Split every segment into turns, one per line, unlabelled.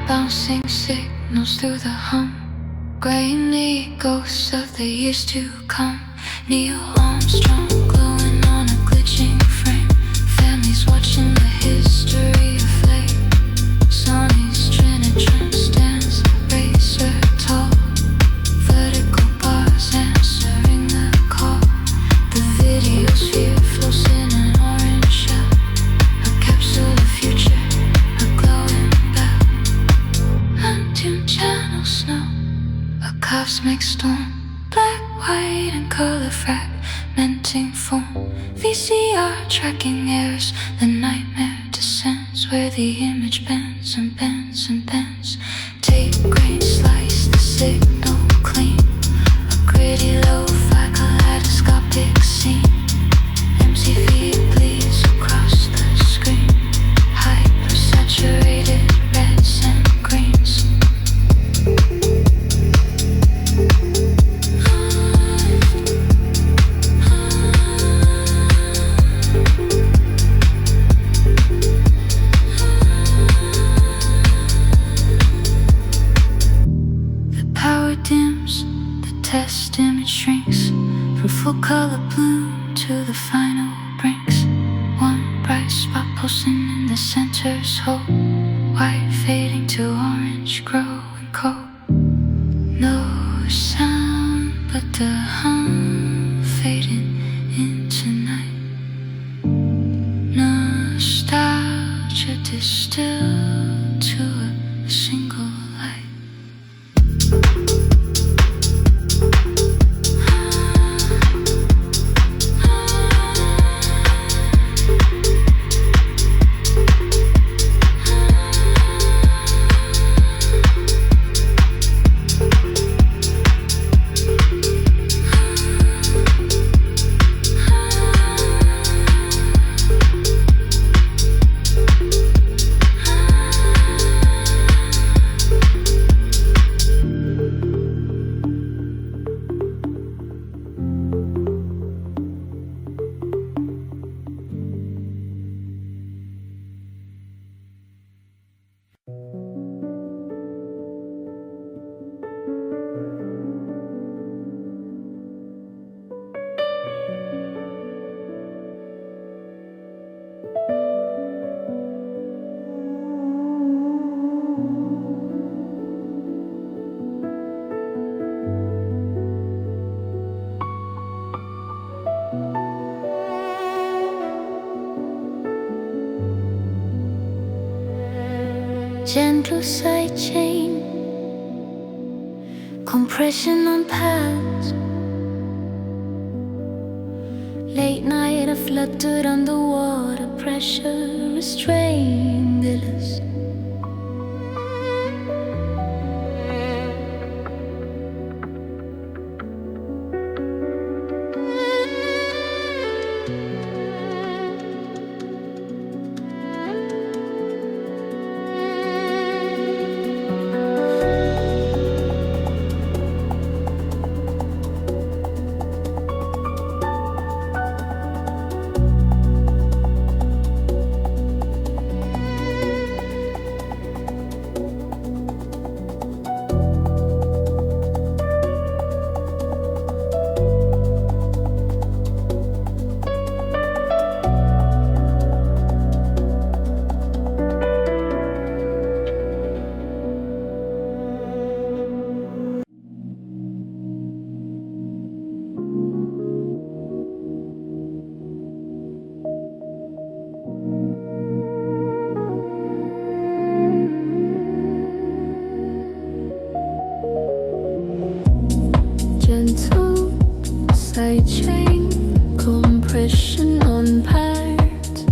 bouncing signals through the hum, graying the ghosts of the years to come. Neil Armstrong glowing on a glitching frame, families watching the history of flame. Sonny's Trinitron stands razor tall, vertical bars answering the call. The videosphere flows in an orange shell, a capsule of future, a glowing bell. Untuned channel snow, a cosmic storm, black, white and color fragmenting foam. VCR tracking errors, the nightmare descends where the image bends and bends and bends. Tape grain slice the signal clean, a gritty lo-fi kaleidoscopic scene. MTV bleeds across the screen, hyper-saturated reds and greens. Dims, the test image shrinks from full color bloom to the final brinks. One bright spot pulsing in the center's hope, white fading to orange, growing cold. No sound but the hum fading into night. Nostalgia distilled to a single light. Gentle side chain, compression on pads. Late night I fluttered underwater, pressure restrained illusion. Side chain, compression on parts.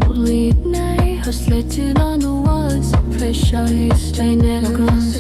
Late night, hustling on the walls. Pressure is staying across.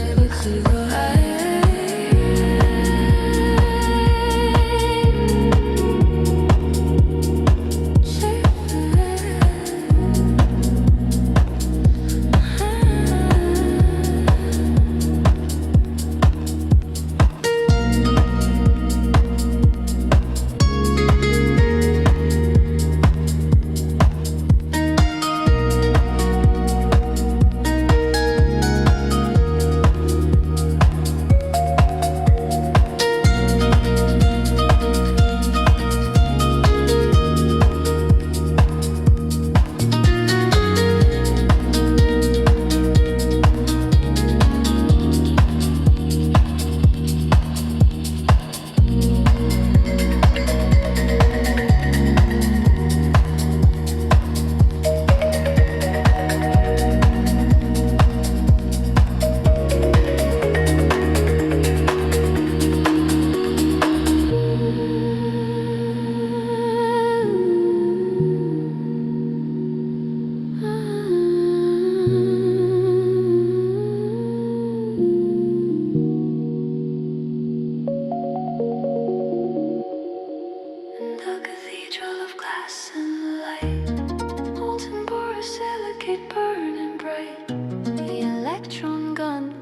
circuit burning bright. The electron gun,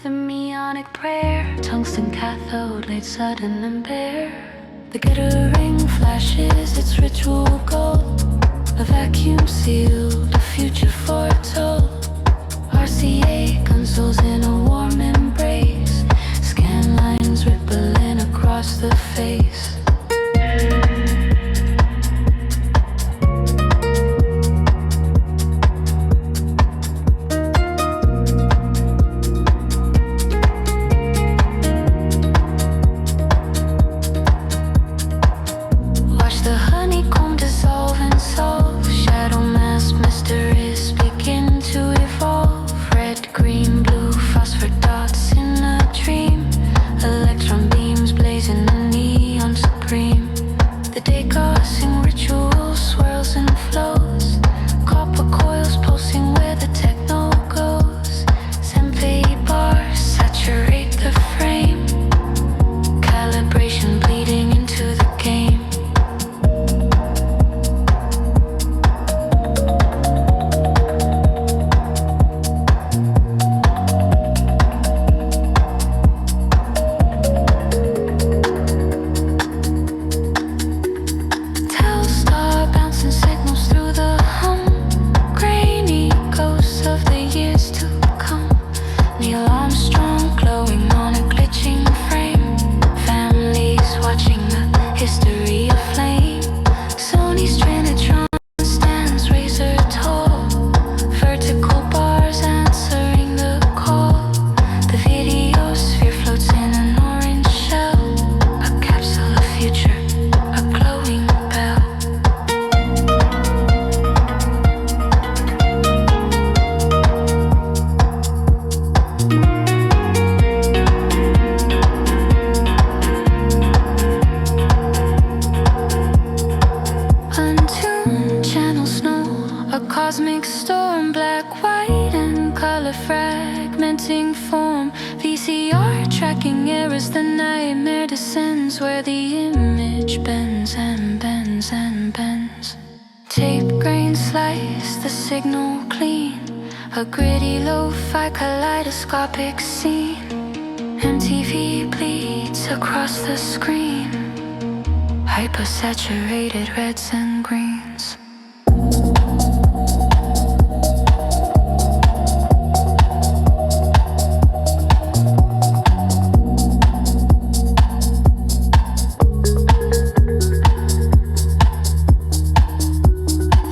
the thermionic prayer. Tungsten cathode laid sudden and bare. The getter ring flashes its ritual gold. A vacuum sealed, a future foretold. RCA consoles in a warm embrace. Scan lines rippling across the face. Watch the honeycomb dissolve and solve. Shadow mass mysteries begin to evolve. Red, green, blue, phosphor dots in a dream. Electron beams blazing the neon supreme. The degassing ritual swirls and flows. Copper coils pulsing where the techno goes. Senpei bars saturate the frame. Calibration bleeding into the game. Telstar bouncing signals through the hum. Grainy ghosts of the years to come. Neil Armstrong glowing on a glitching frame. Families watching the history of flame. Sony's Trinitron stands razor tall. Vertical bars answering the call. The videosphere floats in an orange shell. A capsule of future, a glowing bell. Untuned channel snow, a cosmic storm. Black, white, and color fragmenting form. VCR tracking errors, the nightmare descends. Where the image bends and bends and bends. Tape grain slice, the signal clean. A gritty lo-fi kaleidoscopic scene. MTV bleeds across the screen. Hypersaturated reds and greens.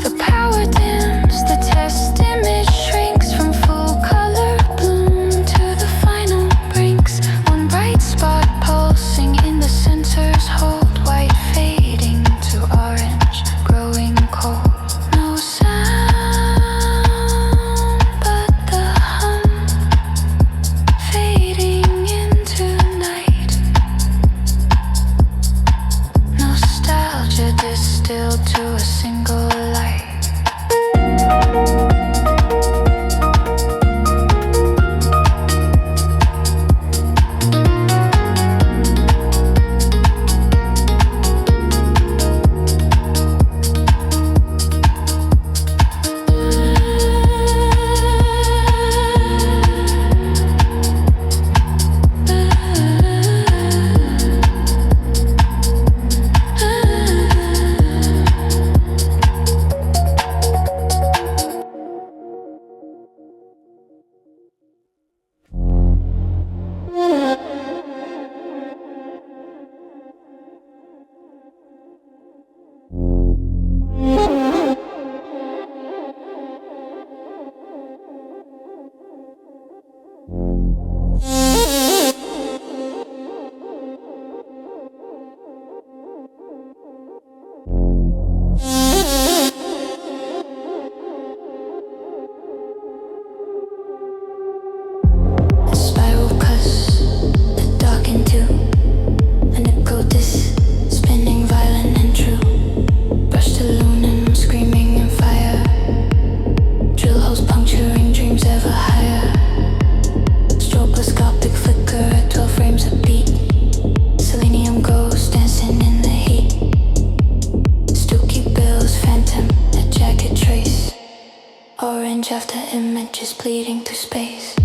The power dims, the test image shrinks from full color bloom to the final brinks. One bright spot pulsing in the sensor's hold. White fading to orange, grow Orange after images bleeding through space.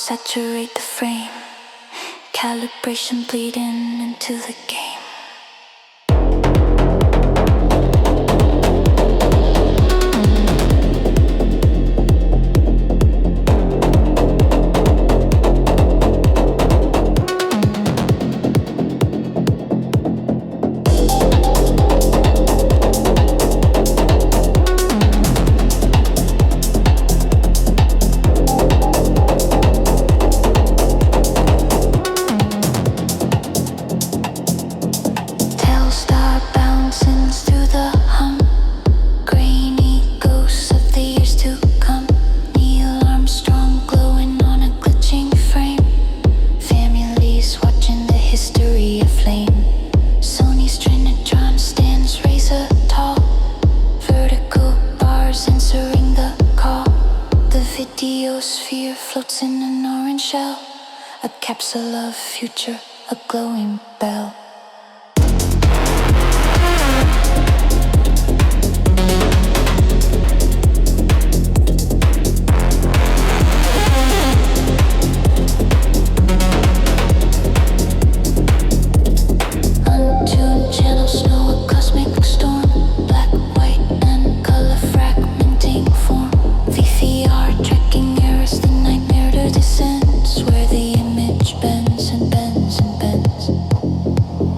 Saturate the frame, calibration bleeding into the game. Videosphere floats in an orange shell, a capsule of future, a glowing bell. Untuned channels know a cosmic storm, black, white, and color fragmenting form. VCR tracking errors, the nightmare to descends, where the image bends and bends and bends.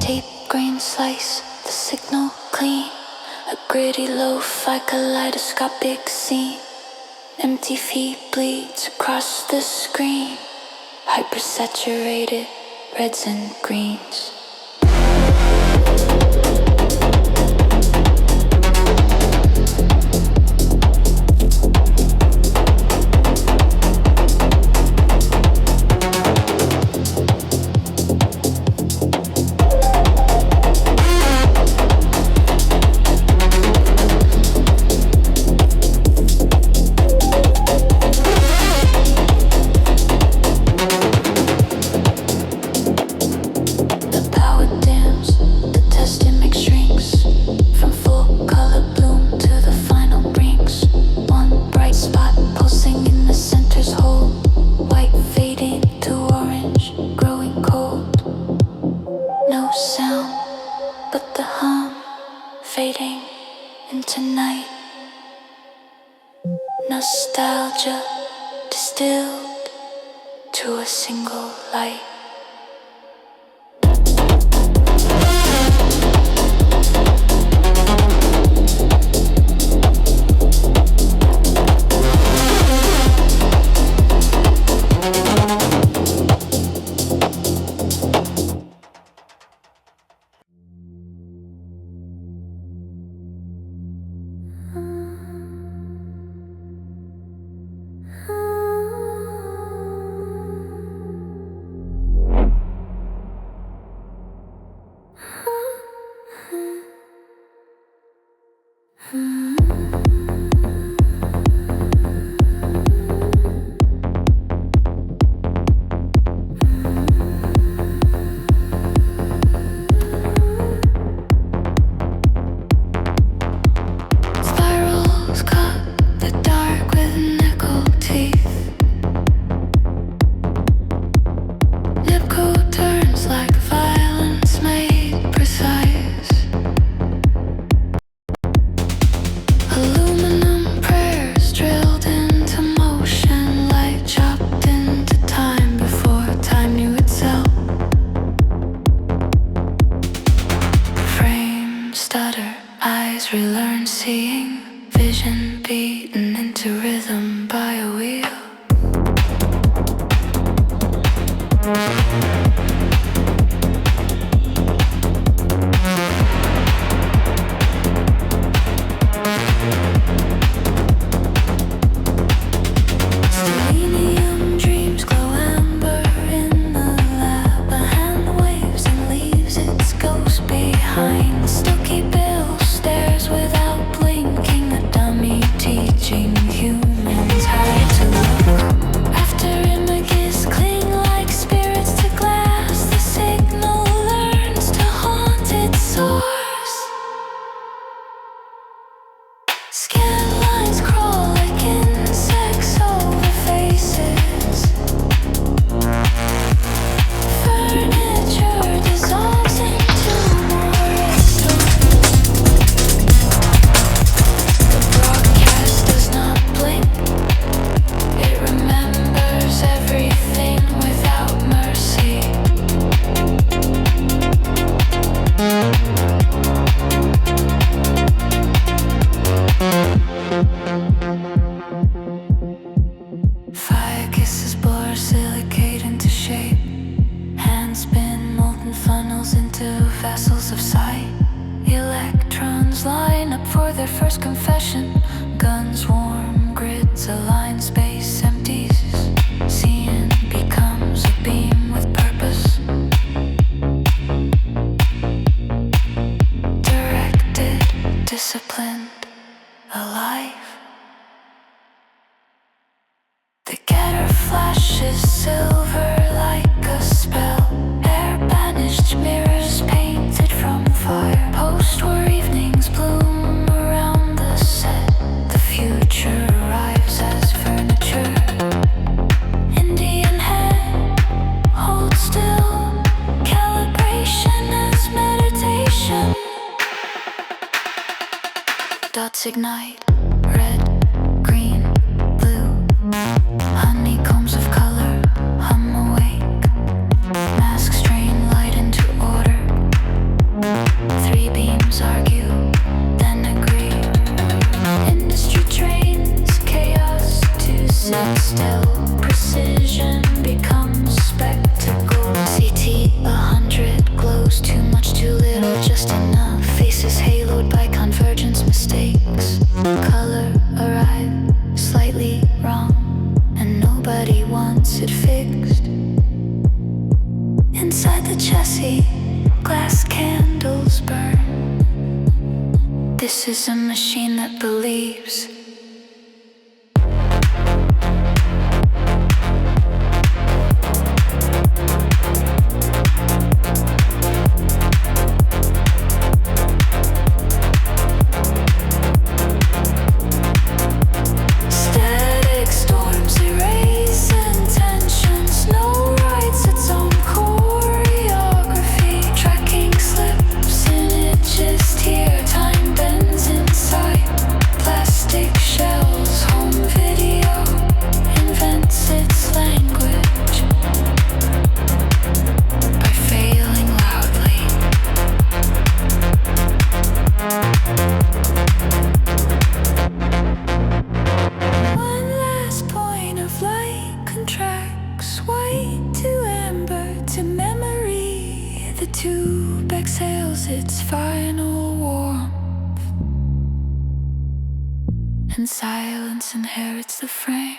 Tape grain slice, the signal clean, a gritty lo-fi kaleidoscopic scene. Empty feet bleeds across the screen, hypersaturated reds and greens. Fading into night, nostalgia distilled to a single light. stutter, eyes relearn seeing, vision beaten into rhythm by a wheel. Selenium dreams glow amber in the lab. A hand waves and leaves its ghost behind. Silky bill stares without blinking. A dummy teaching humans how to look. After images cling like spirits to glass, the signal learns to haunt its source. Scan lines crawl like insects over faces. Furniture dissolves into more restaurants. The broadcast does not blink. It remembers everything without mercy. Fire kisses borosilicate into shape. Hands spin molten funnels into vessels of sight. Electrons line up for their first confession. Guns warm, grids align, space empties. Seeing becomes a beam with purpose. Directed, disciplined, alive. The getter flashes silver like a spell. Air banished, mirrors painted from fire. Post-war evenings bloom around the set. The future arrives as furniture. Indian head, hold still. Calibration as meditation. Dots ignite, red, green, blue. Honeycombs of color, hum awake. Masks drain light into order. Three beams argue, then agree. Industry trains chaos to sit still. Precision becomes spectacle. CT 100 glows, too much, too little, just enough. Faces haloed by convergence mistakes. Color arrive, slightly wrong. And nobody wants it fixed. Inside the chassis, glass candles burn. This is a machine that believes. Static storms erase intentions. No writes its own choreography. Tracking slips in it just here. Time bends inside plastic shells. Home video invents its language by failing loudly. One last point of light contracts white to amber to memory. The tube exhales its final warmth, and silence inherits the frame.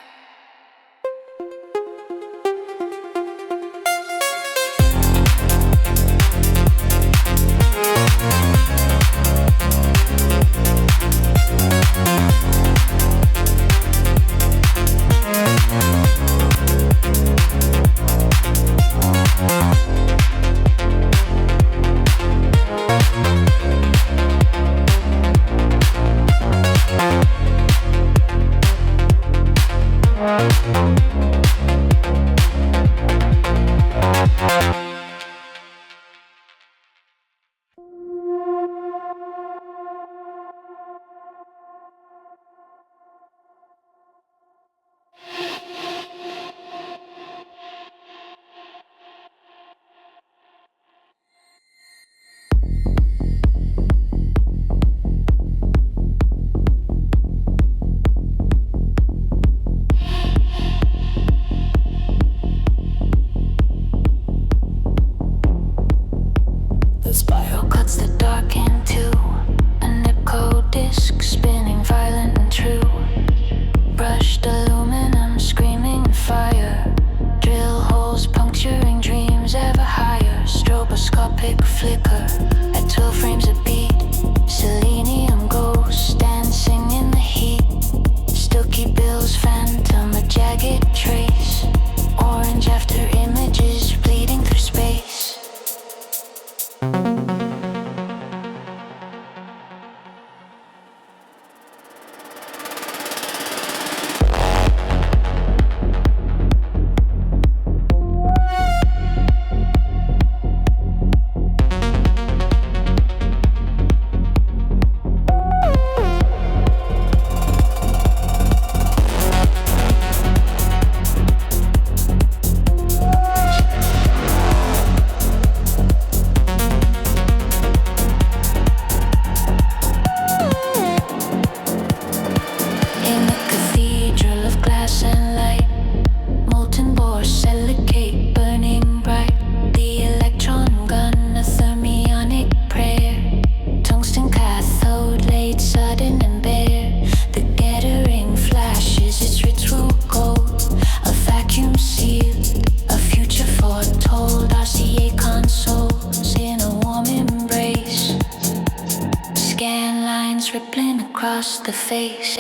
tears rippling across the face.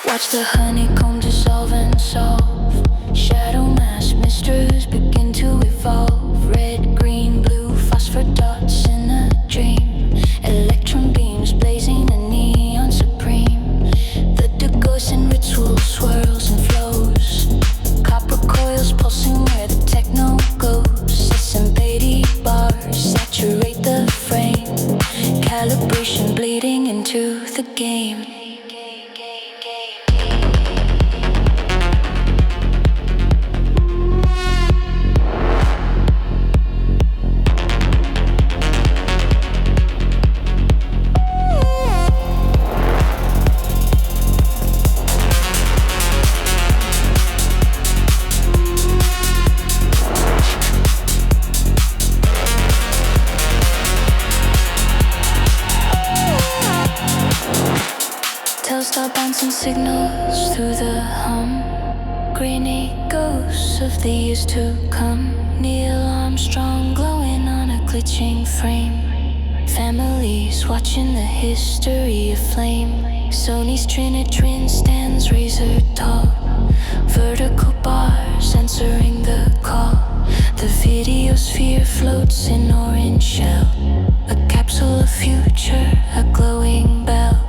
Watch the honeycomb dissolve and solve. Shadow mass mysteries begin to evolve. Red, green, blue, phosphor dots in a dream. Electron beams blazing a neon supreme. The ghost ritual swirls and flows. Copper coils pulsing where the techno goes. SM80 bars saturate the frame. Calibration bleeding into the game. Start bouncing signals through the hum. Grainy ghosts of the years to come. Neil Armstrong glowing on a glitching frame. Families watching the history of flame. Sony's Trinitrin stands razor tall. Vertical bars answering the call. The videosphere floats in orange shell. A capsule of future, a glowing bell.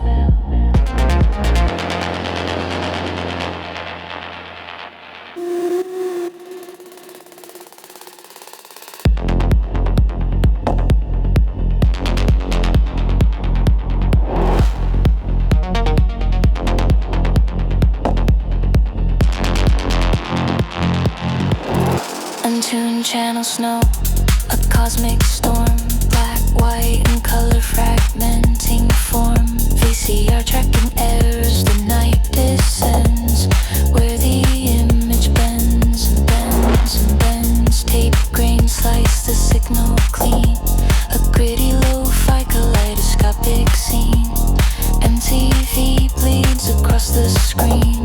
Untuned channel snow, a cosmic storm. Black, white, and color fragmenting form. VCR tracking errors, the night descends. Where the image bends and bends and bends. Tape grain slice the signal clean. A gritty lo-fi kaleidoscopic scene. MTV bleeds across the screen.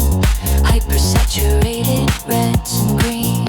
Hypersaturated reds and greens.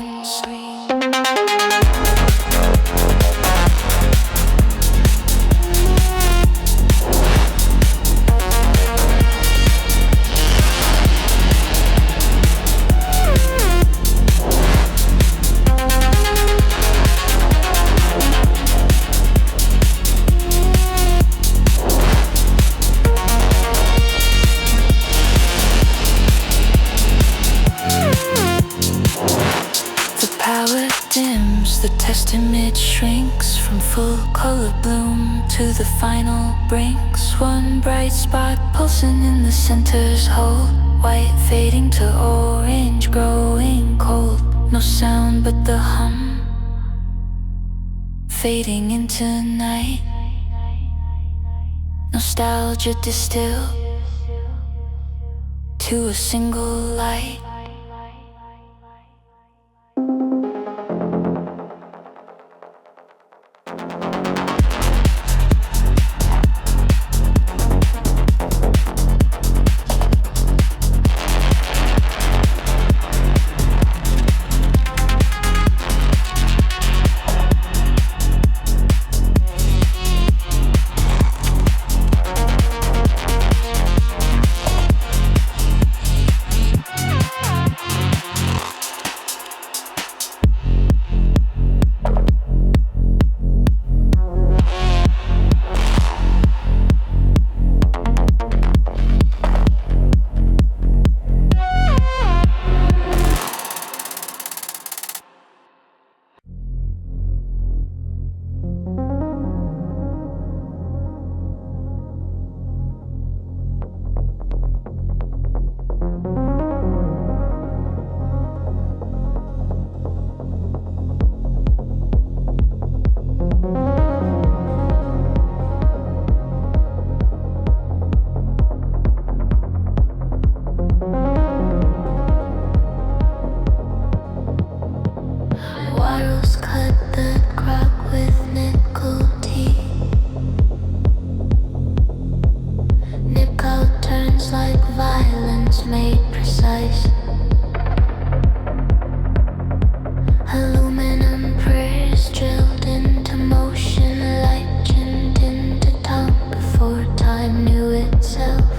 The test image shrinks from full color bloom to the final brinks. One bright spot pulsing in the center's hole. White fading to orange, growing cold. No sound but the hum, fading into night. Nostalgia distilled to a single light. made precise. Aluminum prayers drilled into motion, legend into tongue before time knew itself.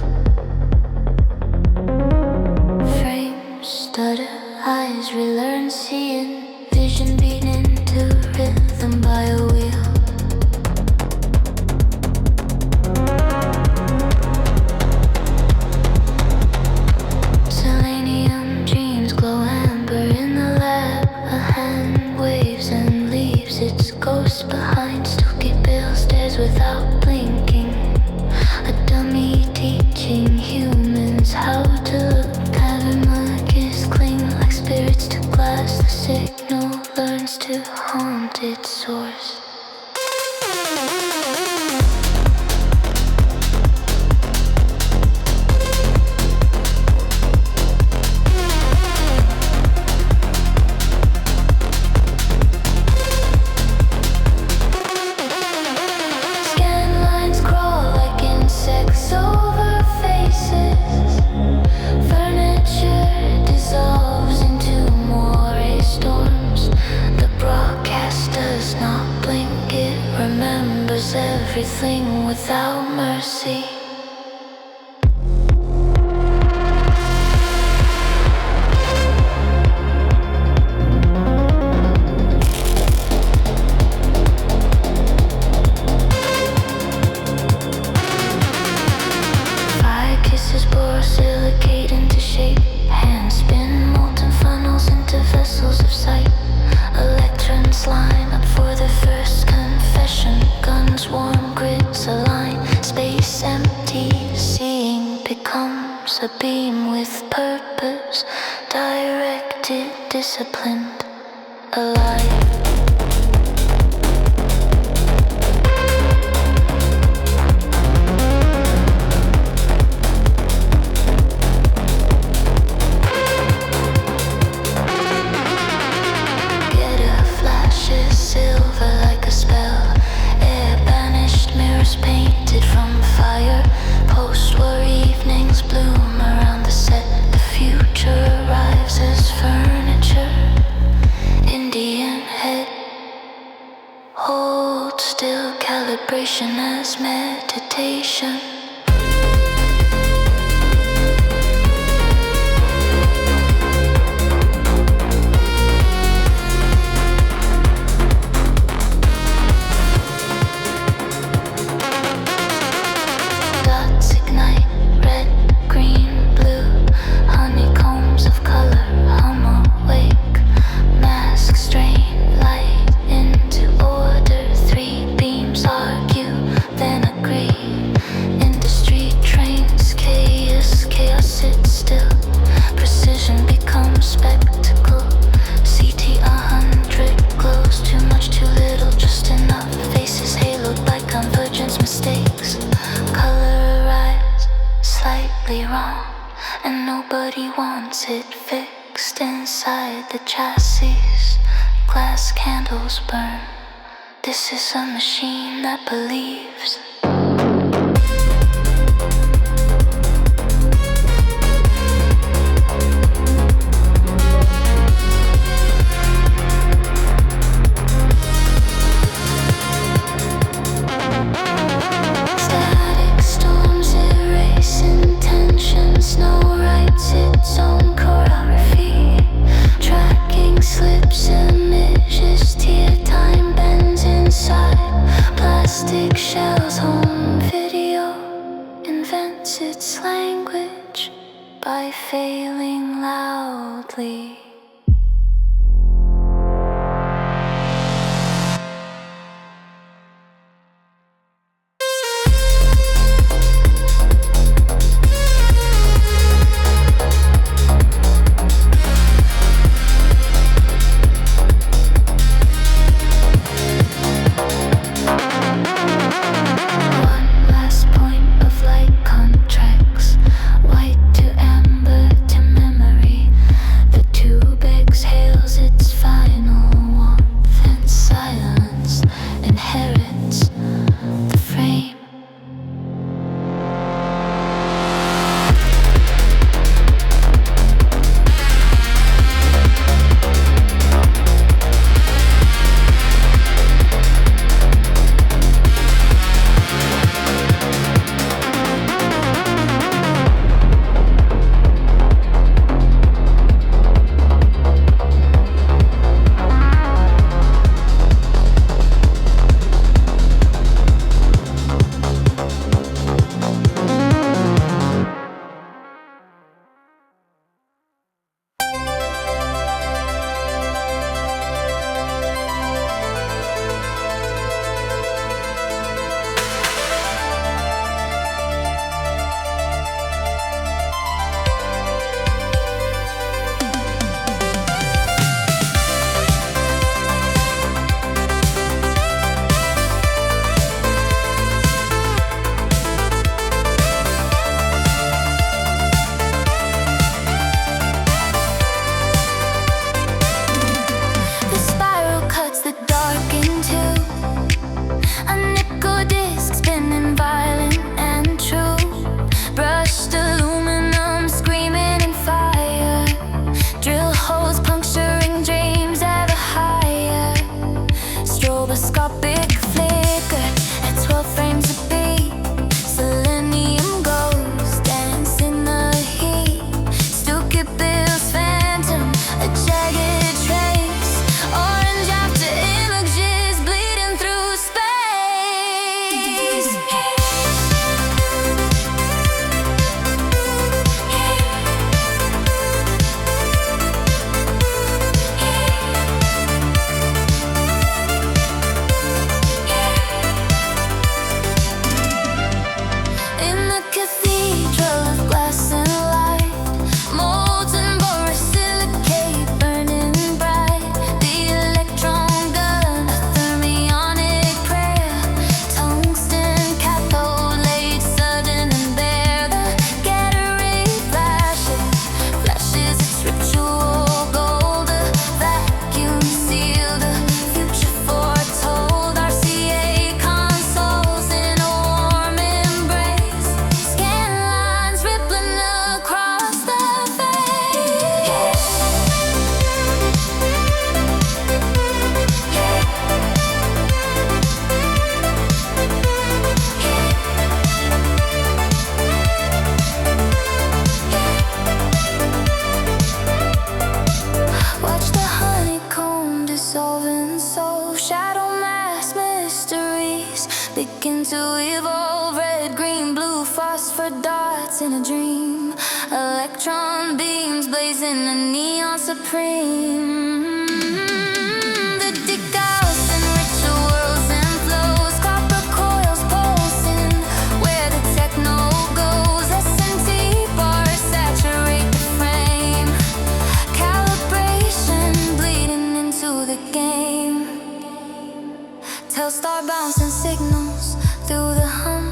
Frames stutter, eyes relearn seeing, vision beat into rhythm by a wheel. Selenium dreams glow amber in the lab. A hand waves and leaves its ghost behind. Stokey Bill stares without blinking. A dummy teaching humans how to look. Cavermurkers cling like spirits to glass. The signal learns to haunt its source. Everything without mercy. Fire kisses borosilicate into shape. Hands spin molten funnels into vessels of sight. Electrons line up for the first confession. Guns warm, grids align. Space empty, seeing becomes a beam with purpose. Directed, disciplined, alive. Painted from fire, post-war evenings bloom around the set. The future arrives as furniture. Indian head, hold still, calibration as meditation. And nobody wants it fixed inside the chassis. Glass candles burn. This is a machine that believes. Snow writes its own choreography, tracking slips, images, tear time bends inside plastic shells. Home video invents its language by failing loudly. White to amber to memory, the two lost for dots in a dream. Electron beams blazing a neon supreme. The decals and rituals and flows, copper coils pulsing where the techno goes. S&T bars saturate the frame. Calibration bleeding into the game. Telstar bouncing signals through the hum.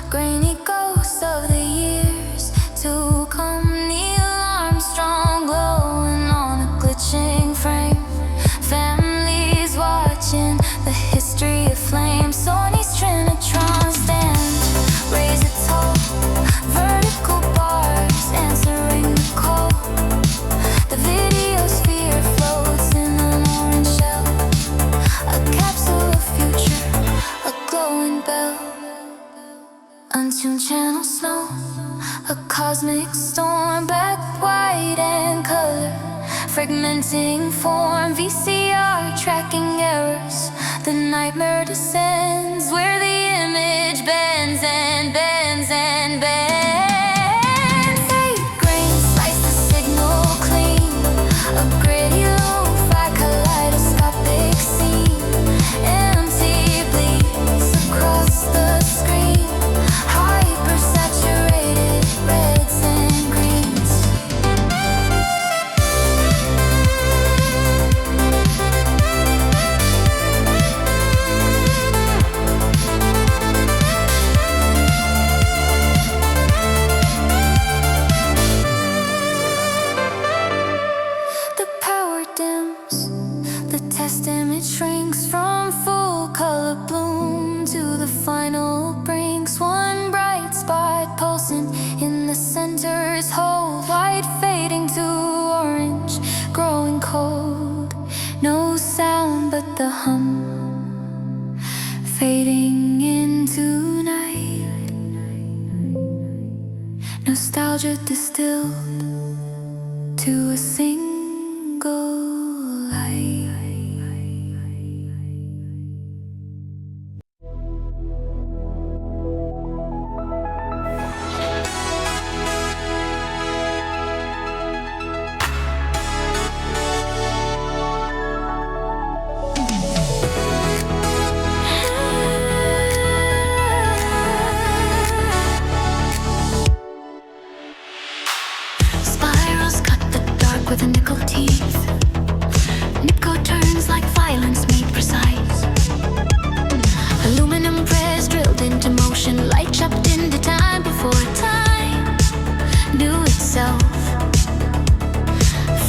Grainy ghosts of the years to come. Neil Armstrong glowing on a glitching frame. Families watching the history of flame. Sony's Trinitron stand, raise it tall. Vertical bars answering the call. The video sphere floats in an orange shell. A capsule of future, a glowing bell. Untuned channel snow, a cosmic storm. Black, white and color, fragmenting form. VCR tracking errors. The nightmare descends where the image bends and bends and bends. 8 grains slice the signal clean. A gritty lo-fi kaleidoscopic scene. Empty bleeds across the screen. Hyper-saturated reds and greens. The power dims, the test image shrinks from full color bloom to the final brinks. One bright spot pulsing in the center's hold. White fading to orange, growing cold. No sound but the hum, fading into night. Nostalgia distilled to a single light. Spirals cut the dark with a nickel teeth. Nipco turns like violence made precise. Aluminum press drilled into motion. Light chopped into time before time knew itself.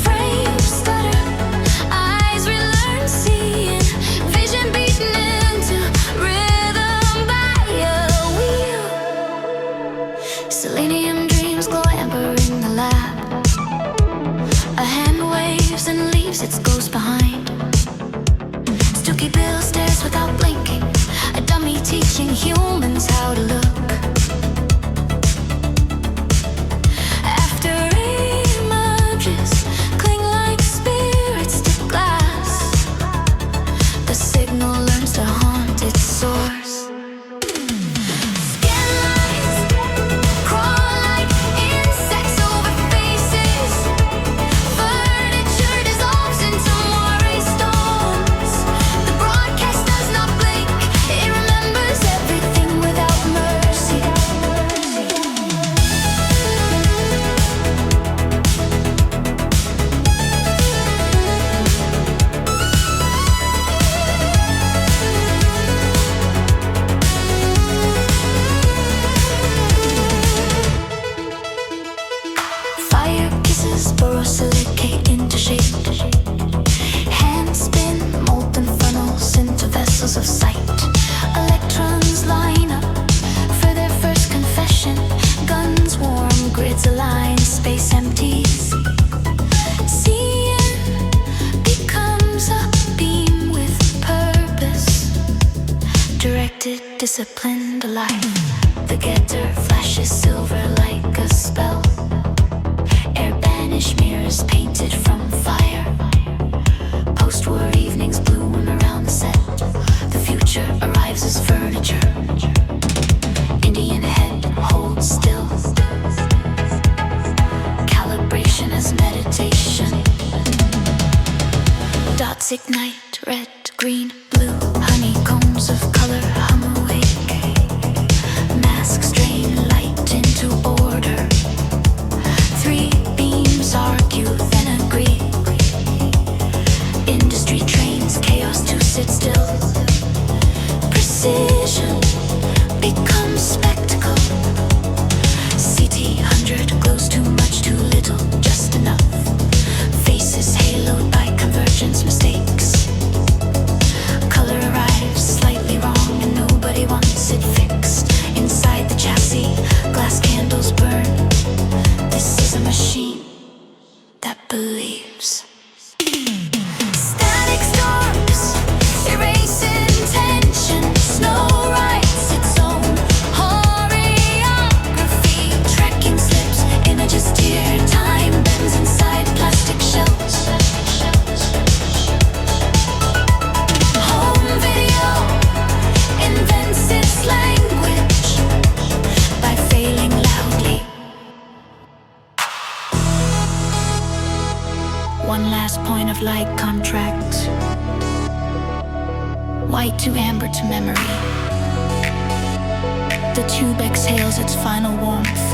Frames stutter, eyes relearn seeing. Vision beaten into rhythm by a wheel. Selenium dreams glow amber in the lab. A hand waves and leaves its ghost behind. Stooky Bill stares without blinking. A dummy teaching humans how to look. After images cling like spirits to glass, the signal learns to haunt its source. Skin lines crawl like insects over faces. Furniture dissolves into moire stones. The broadcast does not blink. It remembers everything without mercy. Fire kisses borosilicate into shape. Hands spin molten funnels into vessels of sight. Electrons line up for their first confession. Guns warm, grids align, space empties. Seeing becomes a beam with purpose. Directed, disciplined, alive. The getter flashes silver like a spell. Air banished mirrors painted from fire. Post-war evenings bloom around the set. The future arrives as furniture. Indian head holds night, red, green, blue, honeycombs of color hum awake. Masks drain light into order. Three beams argue, then agree. Industry trains chaos to sit still. Precision becomes spectacle. CT100 glows too much, too little, just enough. Faces haloed by convergence mistakes. Color arrives slightly wrong and nobody wants it fixed. Inside the chassis, glass candles burn. This is a machine that believes. Static storms, erasing tension. Snow writes its own choreography. Tracking slips, images tear. Time bends inside plastic shells. Home video invents its language by failing loudly. One last point of light contract. White to amber to memory. The tube exhales its final warmth,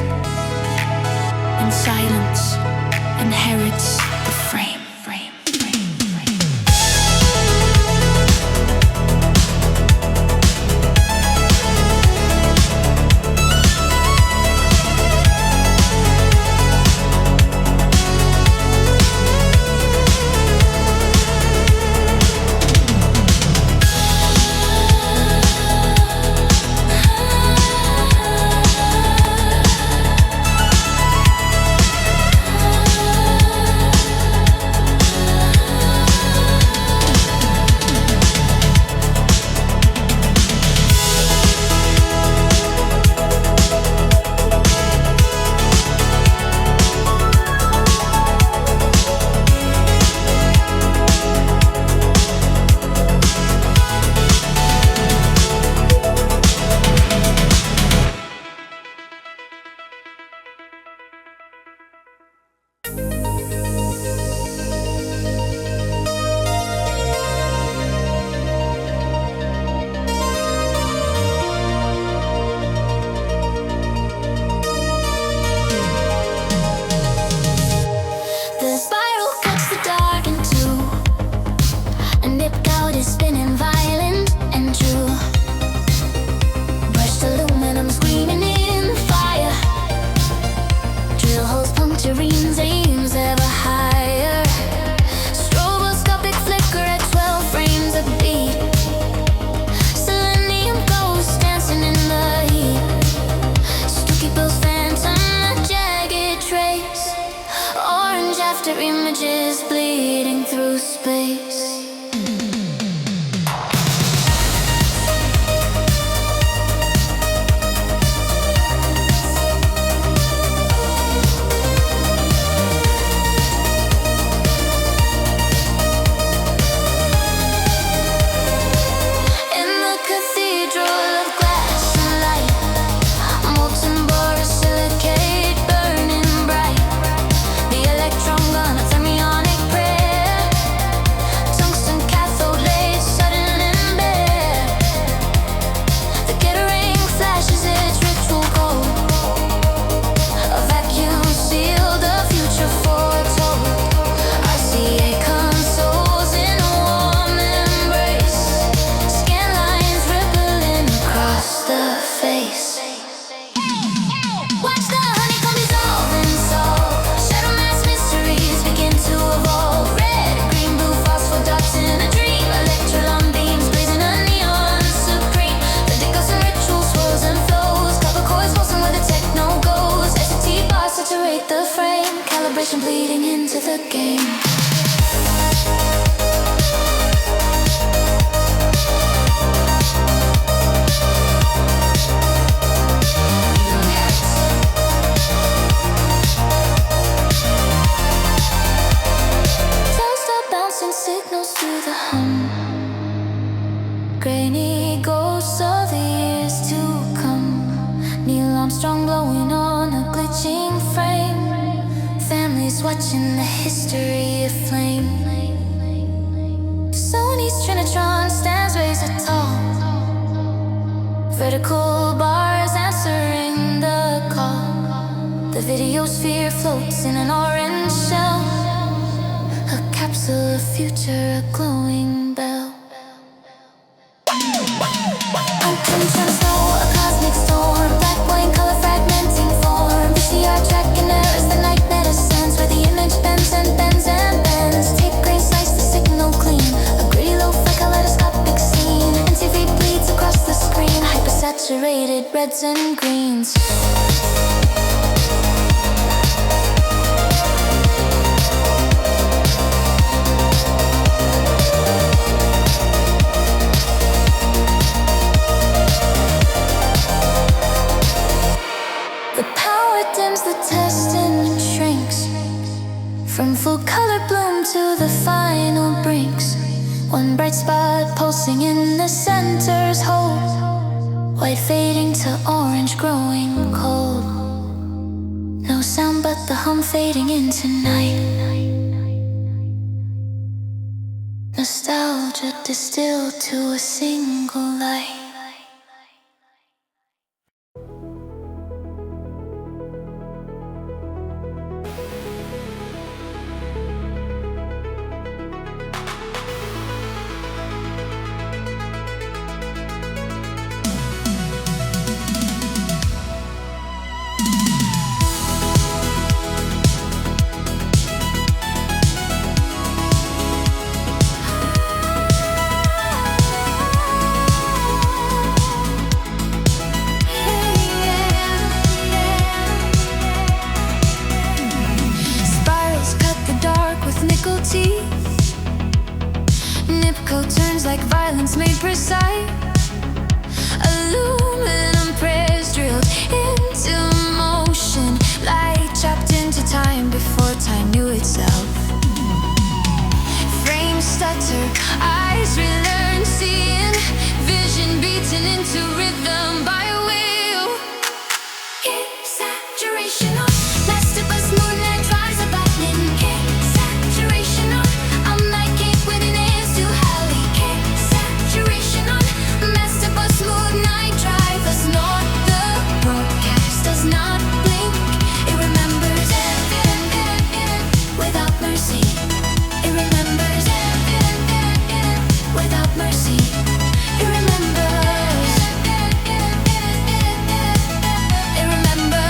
and silence inherits the frame. The spiral cuts the dark in two. A nipped out is spinning violent and true. Brushed aluminum screaming in fire. Drill holes, puncturines, aims ever higher. Stroboscopic flicker at 12 frames a beat. Selenium ghosts dancing in the heat. Stooky Bill's phantom, a jagged trace. Orange after images bleeding through space. In the cathedral of glass and light, molten borosilicate burning bright. The electron gun, a thermionic prayer. Tungsten cathode laid sudden and bare. The Kettering flashes its ritual gold. A vacuum sealed, the future foretold. RCA consoles in a warm embrace. Scan lines rippling across the face. Watch the honeycomb dissolve and solve. Shadow mass mysteries begin to evolve. Red, green, blue, phosphor dots in a dream. Electron beams blazing a neon supreme. The decals and ritual swirls and flows. Copper coils pulsing where the techno goes. ST bars saturate the frame. Calibration bleeding into the game. Sounds start bouncing signals through the hum. Grainy ghosts of the years to come. Neil Armstrong blowing on a glitching frame. Families watching the history aflame. Space Trinitron stands raised tall. Vertical bars answering the call. The videosphere floats in an orange shell, a capsule of future, a glowing bell. Unconventional snow, a cosmic storm, black white color fragmenting form. VCR tracking errors, the nightmare descends, where the image bends and bends and bends. Tape grain slice the signal clean, a gritty lo-fi kaleidoscopic scene. MTV bleeds across the screen, hypersaturated reds and greens. The test and shrinks from full color bloom to the final brinks. One bright spot pulsing in the center's hold, white fading to orange growing cold. No sound but the hum fading into night. Nostalgia distilled to a single light. Nipco turns like violence made precise. Aluminum press drilled into motion, light trapped into time before time knew itself. Frames stutter, eyes relearn seeing, vision beaten into rhythm by a wheel. Saturation on, master bus moon and drives a button. Saturation on, I'm like it with an ass to Halley. Saturation on, master bus mood night drive us north. The broadcast does not blink. It remembers without mercy. It remembers without mercy. It remembers. It remembers.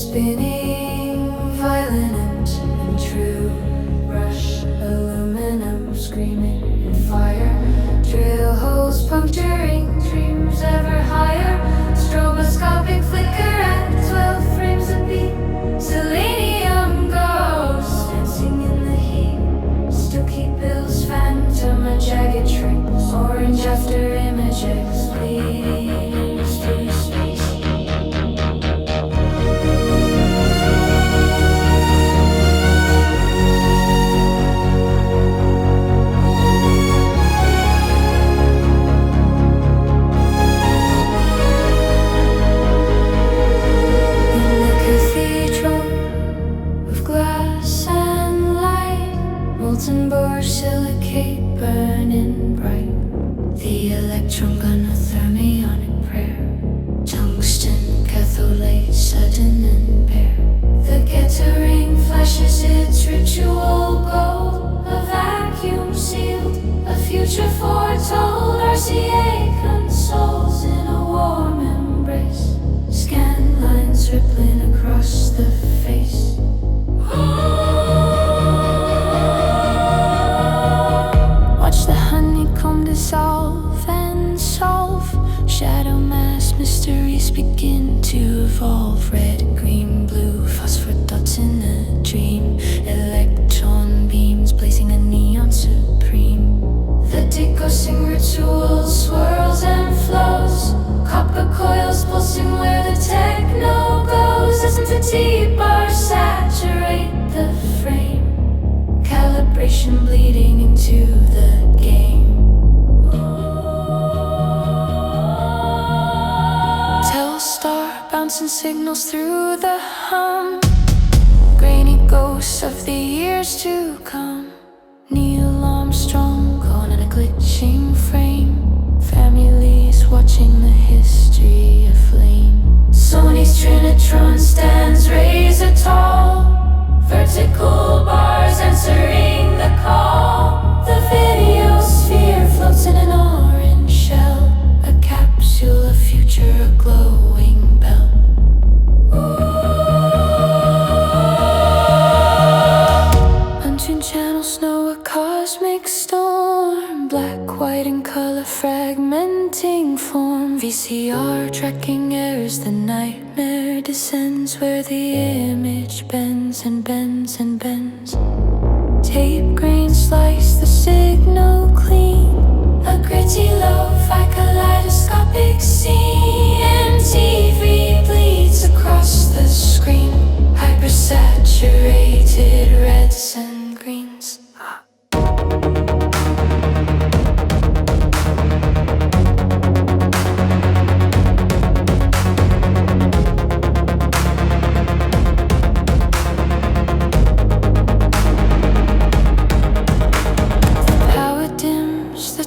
spinning violent and true. Rush aluminum screaming in fire. Drill holes puncturing dreams ever higher. Stroboscopic flicker at 12 frames a beat. Selenium ghosts dancing in the heat. Stooky bills, phantom, a jagged shrink. Orange after images bleeding through space. Silicate burning bright. The electron gun, a thermionic prayer. Tungsten catholate, sudden and bare. The Geta ring flashes its ritual gold. A vacuum sealed, a future foretold. RCA consoles in a warm embrace. Scan lines rippling across the face. Dissolve and solve. Shadow mass mysteries begin to evolve. Red, green, blue, phosphor dots in a dream. Electron beams blazing a neon supreme. The decosing ritual swirls and flows. Copper coils pulsing where the techno goes. S&T bars saturate the frame. Calibration bleeding into the game. Telstar bouncing signals through the hum. Grainy ghosts of the years to come. Neil Armstrong gone in a glitching frame. Families watching the history of flame. Sony's Trinitron stands razor tall. Vertical bars answering the call. The video sphere floats in an orange shell. A capsule of future, a glowing bell. Untuned channels know a cosmic storm. Black, white, and color fragmenting form. VCR tracking errors, the nightmare descends. Where the image bends and bends and bends. Tape grain slice the signal clean. A gritty lo-fi kaleidoscopic scene. MTV bleeds across the screen. Hypersaturated reds and greens.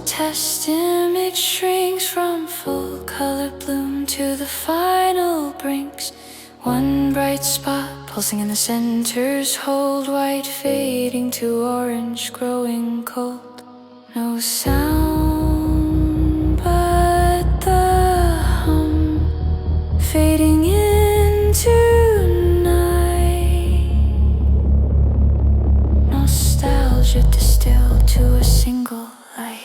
Test image shrinks from full color bloom to the final brinks. One bright spot pulsing in the centers hold. White fading to orange growing cold. No sound but the hum fading into night. Nostalgia distilled to a single light.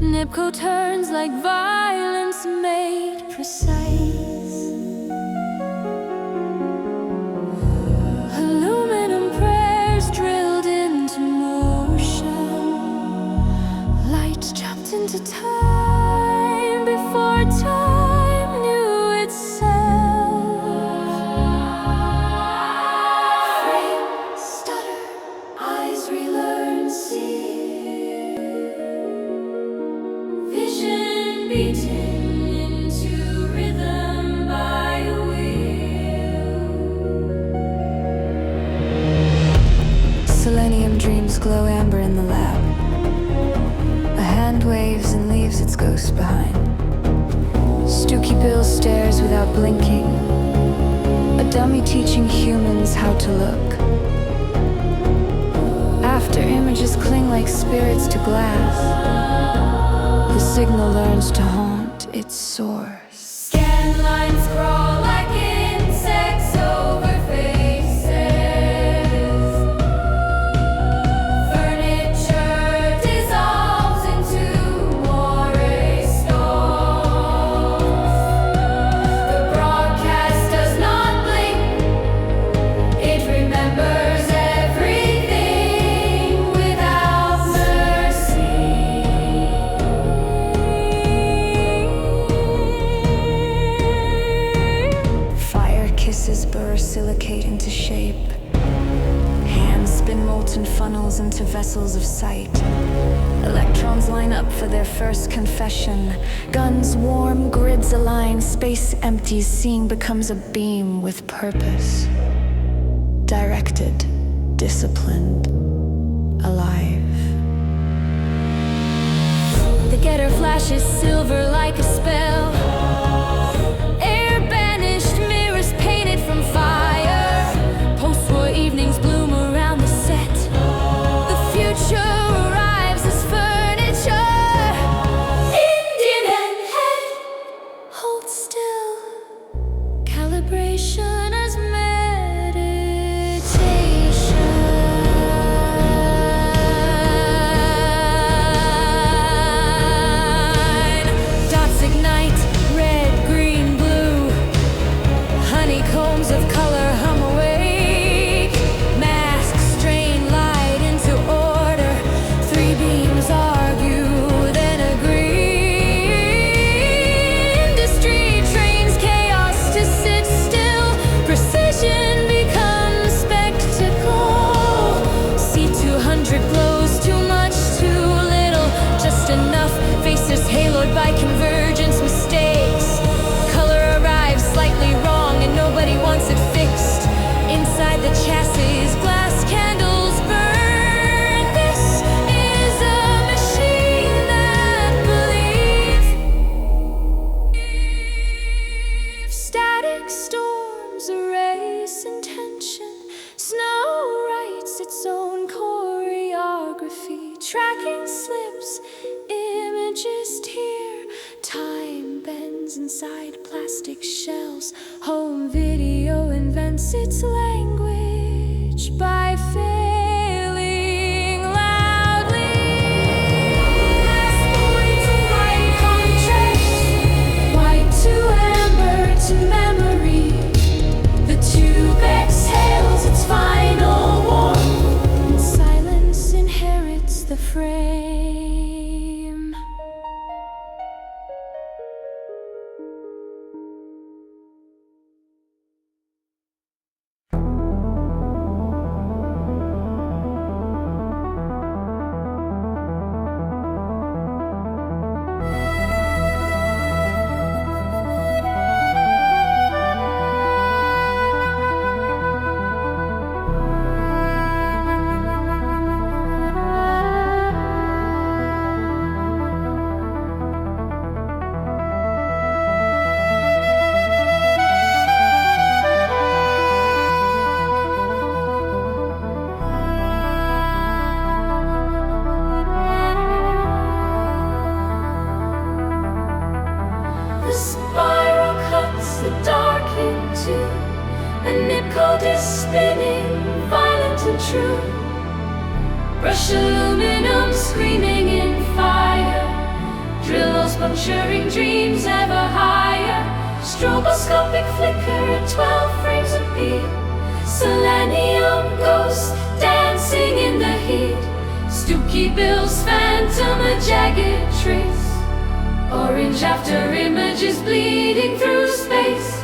Nipco turns like violence made precise. Aluminum prayers drilled into motion. Light jumped into time before time knew itself. Frames stutter, eyes relearn see. Vision beaten into rhythm by a wheel. Selenium dreams glow amber in the lab. A hand waves and leaves its ghost behind. Stooky Bill stares without blinking, a dummy teaching humans how to look. After images cling like spirits to glass, the signal learns to haunt its source. Scan lines crawl like insects over faces. Furniture dissolves into moire storms. The broadcast does not blink. It remembers everything without mercy. Kisses burr silicate into shape. Hands spin molten funnels into vessels of sight. Electrons line up for their first confession. Guns warm, grids align, space empties, seeing becomes a beam with purpose. Directed, disciplined, alive. The getter flashes silver like a spell. From fire, post-war evenings bloom around the set. The future arrives as furniture. Indian and head, hold still. Calibration as meditation. Dots ignite, red, green, blue. Honeycombs of color hum awake. Masks strain light into order. Three beams argue, then agree. Industry trains chaos to sit still. Precision becomes spectacle. C200 glows too much, too little, just enough. Faces haloed by convergence mistakes. Color arrives slightly wrong and nobody wants it fixed. Inside the chassis, glass candles burn. This is a machine that believes. Static storms erase intention. Snow writes its own choreography. Tracking slips, images tear. Time bends inside plastic shells. Home video invents its language by failing loudly. Fast forward to white contrast, white to amber to memory. The tube exhales its final warmth, and silence inherits the frame. A nipcord is spinning, violent and true. Brushed aluminum screaming in fire. conjuring dreams ever higher. Stroboscopic flicker at 12 frames a beat. Selenium ghosts dancing in the heat. Stooky Bill's phantom, a jagged trace. Orange after images bleeding through space.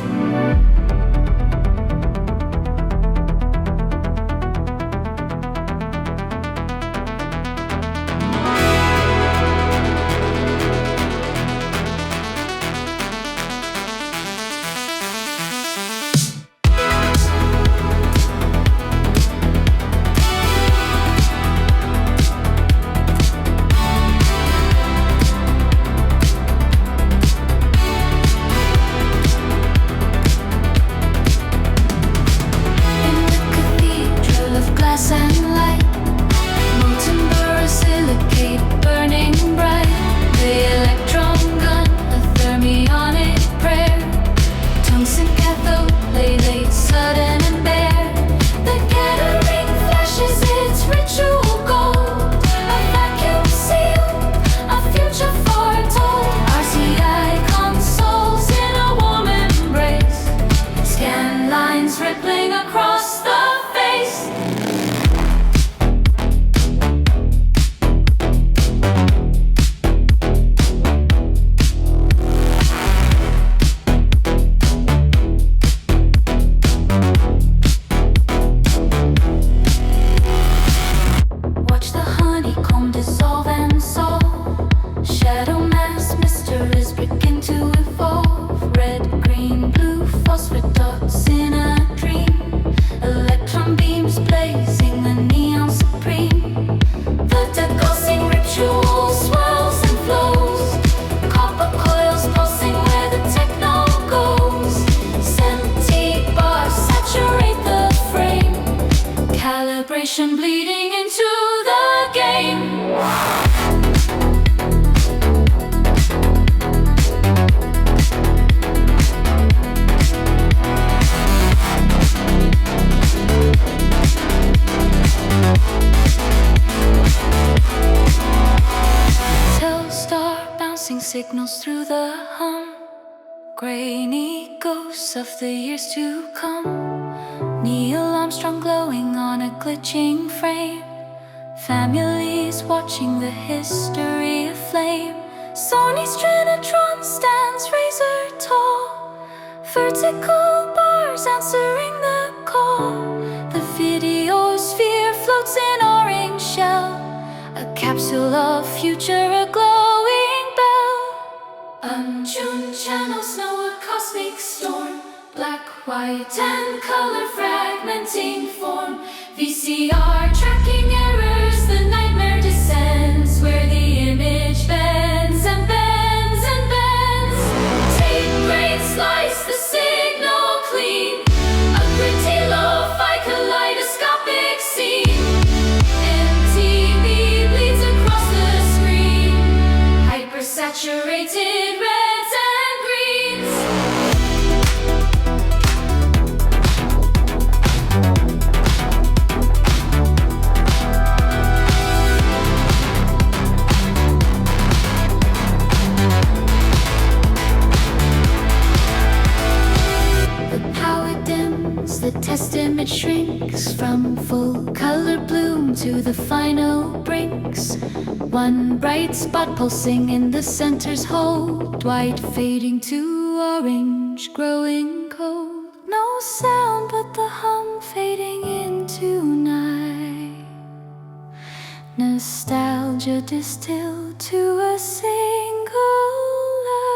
Bleeding into the game. Telstar bouncing signals through the hum. Grainy ghosts of the years to come. Neil Armstrong glowing on a glitching frame. Families watching the history aflame. Sony's Trinitron stands razor tall. Vertical bars answering the call. The videosphere floats in orange shell. A capsule of future, a glowing bell. Untuned channels know a cosmic storm. Black, white, and color fragmenting form. VCR tracking errors, the nightmare descends. Where the image bends and bends and bends. Tape braid slice the signal clean. A gritty lo-fi kaleidoscopic scene. MTV bleeds across the screen. Hypersaturated reds and greens. The test image shrinks from full color bloom to the final brinks. One bright spot pulsing in the center's hold. White fading to orange, growing cold. No sound but the hum fading into night. Nostalgia distilled to a single light.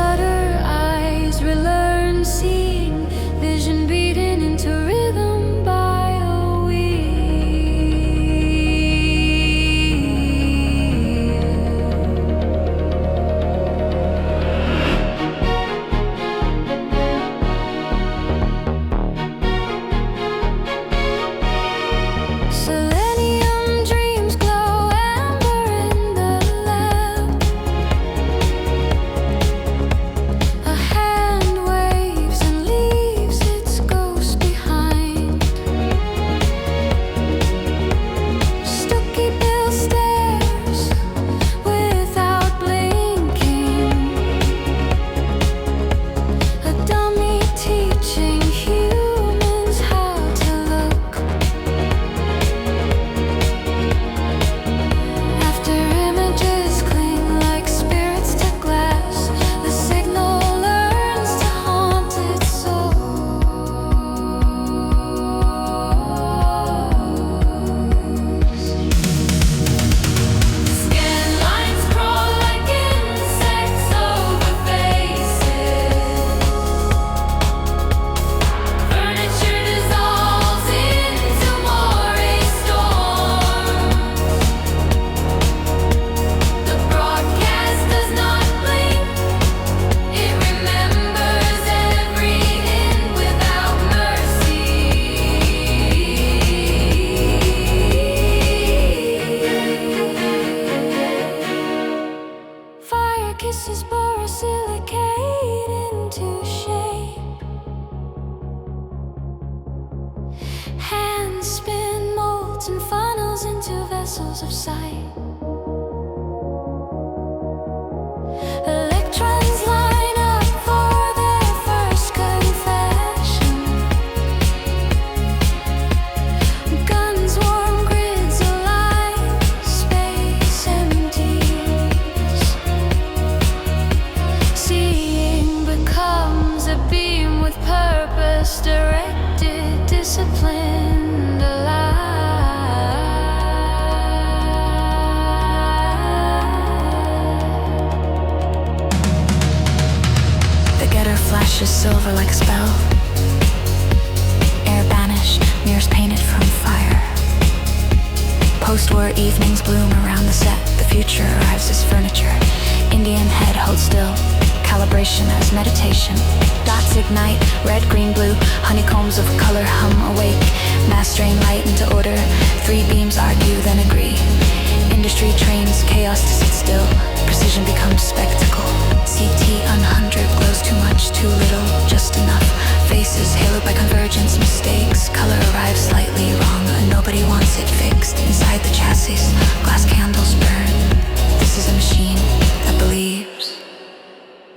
shutter eyes, relearn seeing, vision beaten into rhythm by a wheel. Selenium dreams glow amber in the lamp. A hand waves and leaves its ghost behind. Stucky bill stares without blinking. A dummy teaching humans how to look. After images cling like spirits to glass, the signal learns to haunt its soul. Skin lines crawl like insects over faces. Furniture dissolves into moray storms. The broadcast does not blink. It remembers every end without mercy. Fire kisses borosilicate into shape. Hands spin molten funnels into vessels of sight. Electrons line up for their first confession. Guns warm grids align, space empties. Seeing becomes a beam with purpose, directed, disciplined, alive. The getter flashes silver like a spell. Air banished, mirrors painted from fire. Post-war evenings bloom around the set. The future arrives as furniture. Indian head hold still. Calibration as meditation. Dots ignite, red, green, blue. Honeycombs of color hum awake. Mastering light into order. Three beams argue, then agree. Industry trains chaos to sit still. Precision becomes spectacle. CT on 100 glows too much, too little, just enough. Faces haloed by convergence, mistakes. Color arrives slightly wrong. Nobody wants it fixed. Inside the chassis, glass candles burn. This is a machine that believes.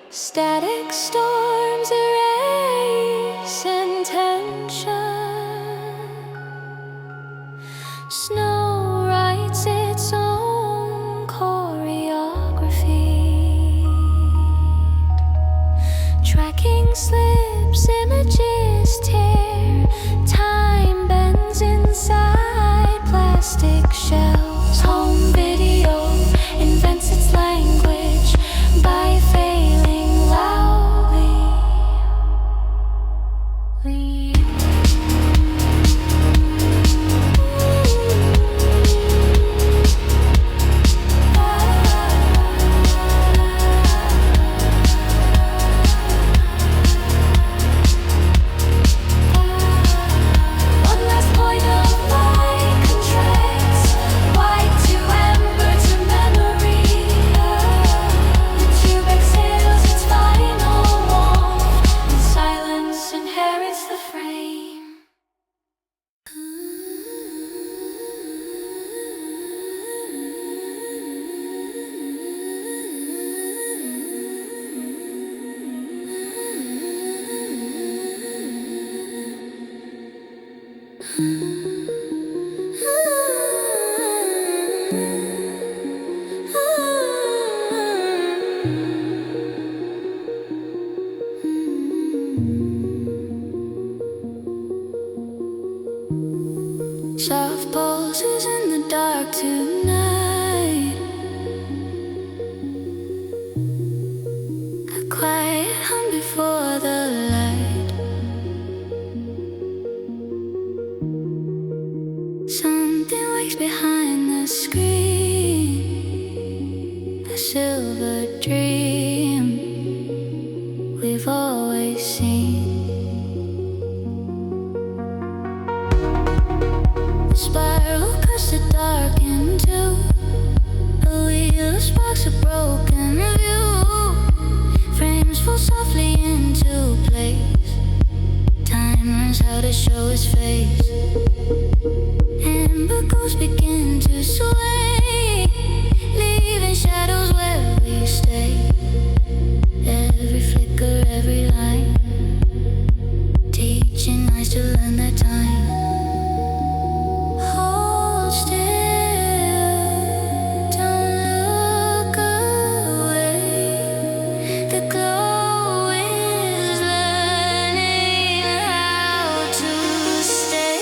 Static storms erase intention. Snow writes its own choreography. Tracking slips, images tear. Time bends inside plastic shells. Home video invents its language by failing loudly. Soft pulses in the dark tonight. A quiet we've always seen. The spiral cuts the dark into a wheel of sparks, a broken view. Frames fall softly into place. Time runs out to show his face. Amber ghosts begin to sway, leaving shadows where we stay. Every flicker, every line, teaching eyes to learn that time. Hold still, don't look away. The glow is learning how to stay.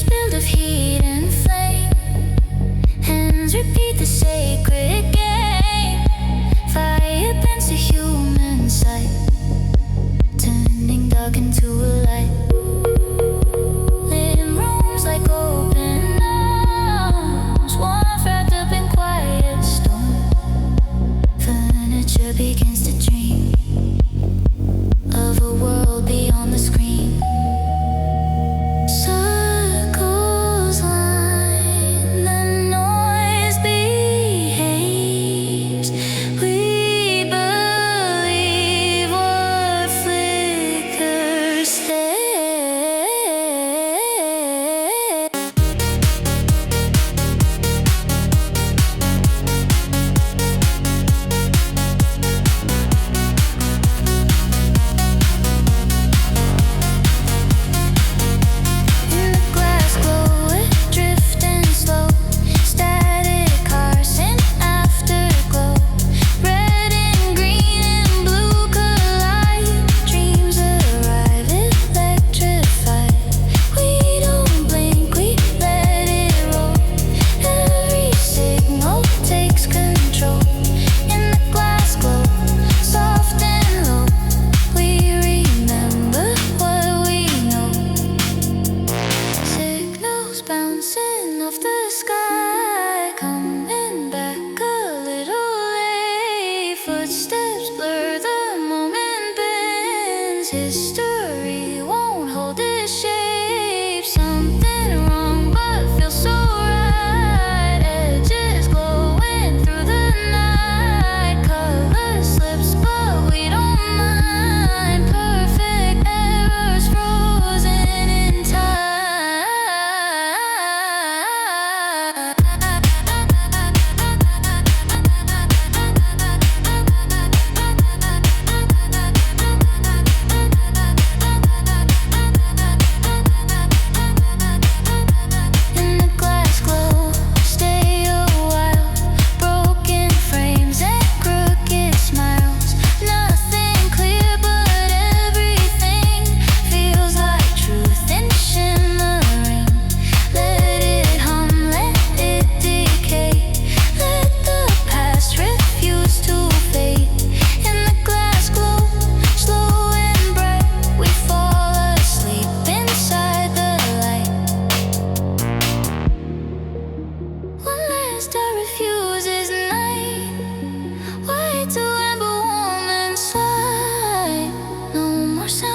Built of heat and flame, hands repeat the sacred game. Fire bends the human sight, turning dark into a light. Lit rooms like open arms, warmth wrapped up in quiet storm. Furniture begins to dream of a world beyond the screen. Bouncing off the sky, coming back a little late. Footsteps blur, the moment bends. History won't hold its shape. Something wrong but feels so right. Edges glowing through the night. Color slips but we don't mind. Perfect errors frozen in time.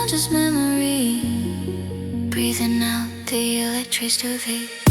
Just memory, breathing out the electricity.